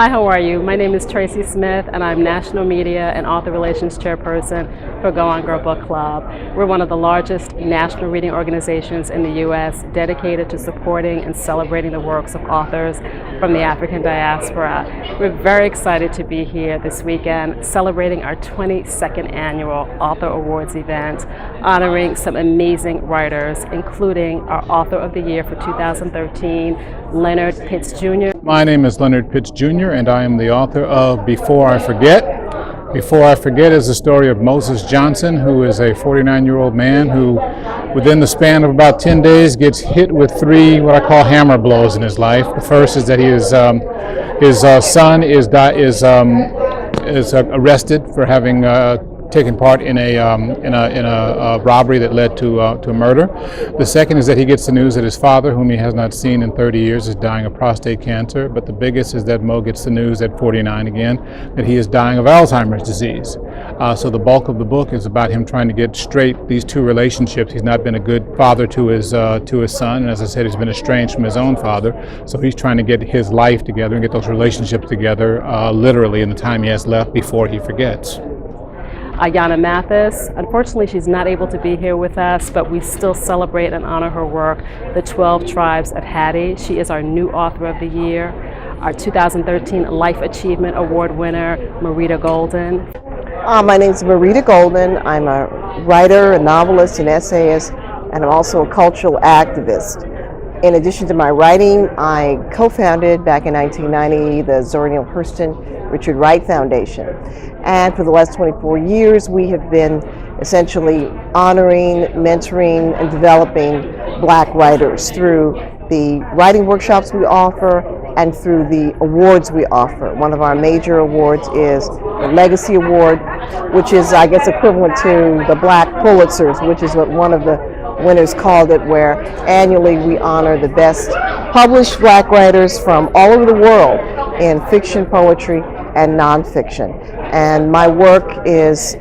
Hi, how are you? My name is Tracey Smith, and I'm National Media and Author Relations Chairperson for Go On Girl Book Club. We're one of the largest national reading organizations in the U.S. dedicated to supporting and celebrating the works of authors from the African diaspora. We're very excited to be here this weekend celebrating our 22nd annual Author Awards event, honoring some amazing writers, including our Author of the Year for 2013, Leonard Pitts Jr. My name is Leonard Pitts Jr. and I am the author of Before I Forget. Before I Forget is the story of Moses Johnson, who is a 49-year-old man who, within the span of about 10 days, gets hit with three what I call hammer blows in his life. The first is that his son is arrested for having taken part in a robbery that led to a murder. The second is that he gets the news that his father, whom he has not seen in 30 years, is dying of prostate cancer. But the biggest is that Mo gets the news at 49 again that he is dying of Alzheimer's disease. So the bulk of the book is about him trying to get straight these two relationships. He's not been a good father to his son, and as I said, he's been estranged from his own father. So he's trying to get his life together and get those relationships together, literally in the time he has left before he forgets. Ayanna Mathis. Unfortunately, she's not able to be here with us, but we still celebrate and honor her work, The 12 Tribes of Hattie. She is our new Author of the Year, our 2013 Life Achievement Award winner, Marita Golden. My name is Marita Golden. I'm a writer, a novelist, an essayist, and I'm also a cultural activist. In addition to my writing, I co-founded back in 1990 the Zora Neale Hurston Richard Wright Foundation. And for the last 24 years, we have been essentially honoring, mentoring, and developing Black writers through the writing workshops we offer and through the awards we offer. One of our major awards is the Legacy Award, which is, I guess, equivalent to the Black Pulitzers, which is what one of the winners called it, where annually we honor the best published Black writers from all over the world in fiction, poetry, and nonfiction. And my work is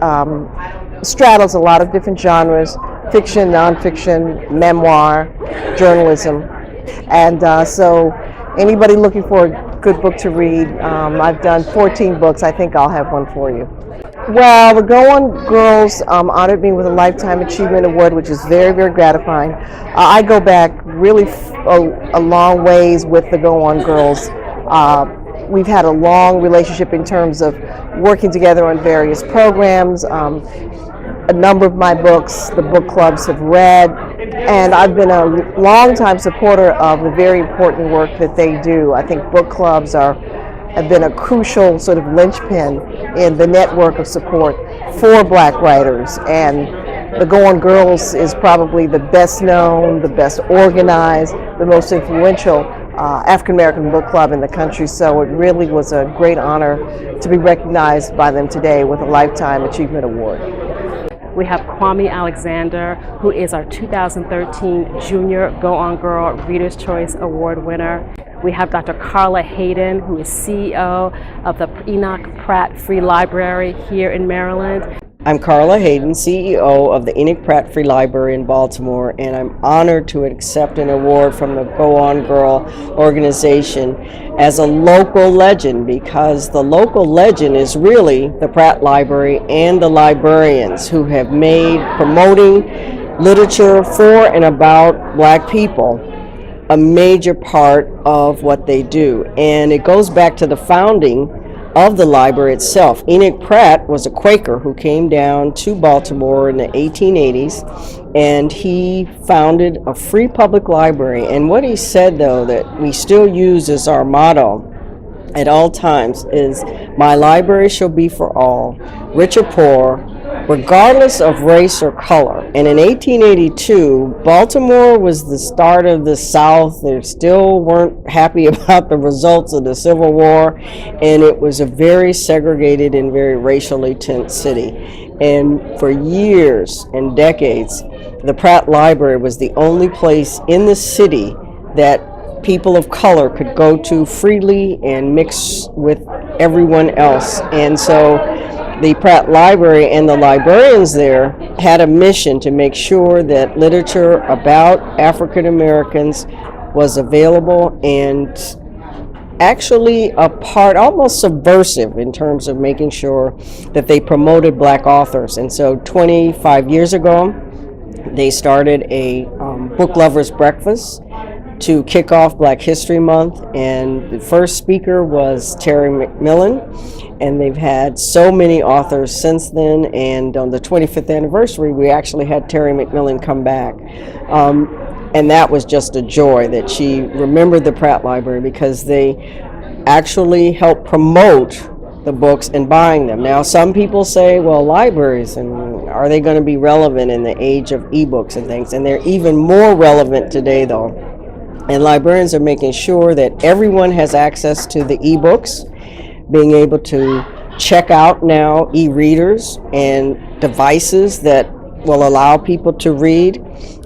straddles a lot of different genres: fiction, nonfiction, memoir, journalism. And so anybody looking for a good book to read, I've done 14 books. I think I'll have one for you. Well, the Go On Girls honored me with a Lifetime Achievement Award, which is very, very gratifying. I go back really a long ways with the Go On Girls. We've had a long relationship in terms of working together on various programs. A number of my books, the book clubs have read, and I've been a long-time supporter of the very important work that they do. I think book clubs have been a crucial sort of linchpin in the network of support for Black writers. And the Go On Girls is probably the best known, the best organized, the most influential African American book club in the country. So it really was a great honor to be recognized by them today with a Lifetime Achievement Award. We have Kwame Alexander, who is our 2013 Junior Go On Girl Reader's Choice Award winner. We have Dr. Carla Hayden, who is CEO of the Enoch Pratt Free Library here in Maryland. I'm Carla Hayden, CEO of the Enoch Pratt Free Library in Baltimore, and I'm honored to accept an award from the Go On Girl organization as a local legend, because the local legend is really the Pratt Library and the librarians who have made promoting literature for and about Black people a major part of what they do. And it goes back to the founding of the library itself. Enoch Pratt was a Quaker who came down to Baltimore in the 1880s, and he founded a free public library. And what he said, though, that we still use as our motto at all times is, "My library shall be for all, rich or poor, regardless of race or color." And in 1882, Baltimore was the start of the South. They still weren't happy about the results of the Civil War, and it was a very segregated and very racially tense city. And for years and decades, the Pratt Library was the only place in the city that people of color could go to freely and mix with everyone else. And so the Pratt Library and the librarians there had a mission to make sure that literature about African Americans was available and actually a part, almost subversive in terms of making sure that they promoted Black authors. And so 25 years ago, they started a book lovers breakfast to kick off Black History Month, and the first speaker was Terry McMillan, and they've had so many authors since then, and on the 25th anniversary we actually had Terry McMillan come back, and that was just a joy that she remembered the Pratt Library because they actually helped promote the books and buying them. Now some people say, well, libraries, and are they going to be relevant in the age of ebooks and things, and they're even more relevant today though. And librarians are making sure that everyone has access to the ebooks, being able to check out now e-readers and devices that will allow people to read,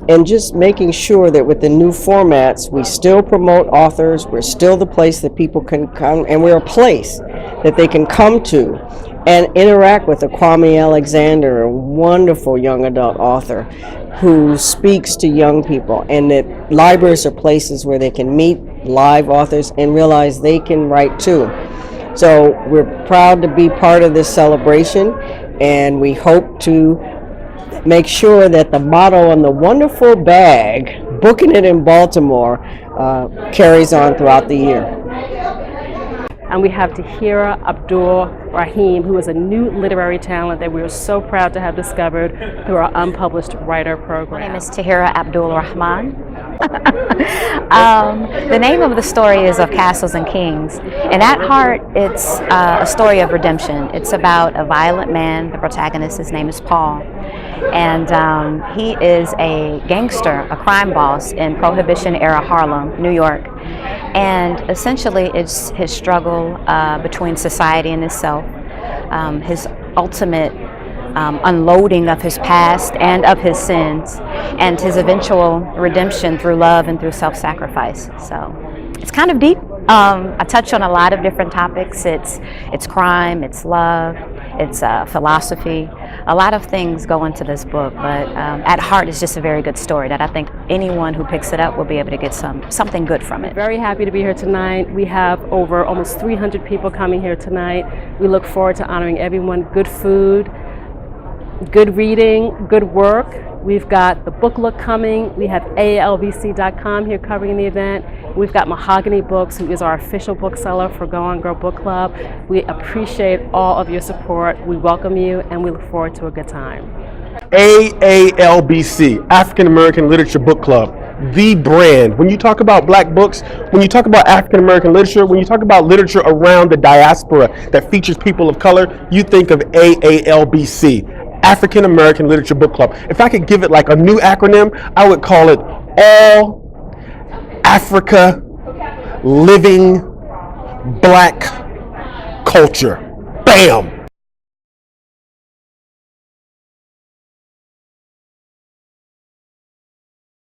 and just making sure that with the new formats, we still promote authors, we're still the place that people can come, and we're a place that they can come to and interact with. A Kwame Alexander, a wonderful young adult author who speaks to young people, and that libraries are places where they can meet live authors and realize they can write too. So we're proud to be part of this celebration, and we hope to make sure that the motto on the wonderful bag, "Booking It in Baltimore," carries on throughout the year. And we have Tahira Abdulrahman, who is a new literary talent that we are so proud to have discovered through our unpublished writer program. My name is Tahira Abdulrahman. The name of the story is Of Castles and Kings, and at heart it's a story of redemption. It's about a violent man. The protagonist, his name is Paul, and he is a gangster, a crime boss in Prohibition-era Harlem, New York. And essentially it's his struggle between society and himself, his ultimate unloading of his past and of his sins, and his eventual redemption through love and through self-sacrifice. So it's kind of deep. I touch on a lot of different topics. It's crime, it's love, it's philosophy. A lot of things go into this book, but at heart it's just a very good story that I think anyone who picks it up will be able to get something good from it. Very happy to be here tonight. We have over almost 300 people coming here tonight. We look forward to honoring everyone. Good food, good reading, good work. We've got the book look coming. We have ALBC.com here covering the event. We've got Mahogany Books, who is our official bookseller for Go On Girl Book Club. We appreciate all of your support. We welcome you, and we look forward to a good time. AALBC, African American Literature Book Club, the brand. When you talk about Black books, when you talk about African American literature, when you talk about literature around the diaspora that features people of color, you think of AALBC, African American Literature Book Club. If I could give it like a new acronym, I would call it All Africa Living Black Culture. Bam!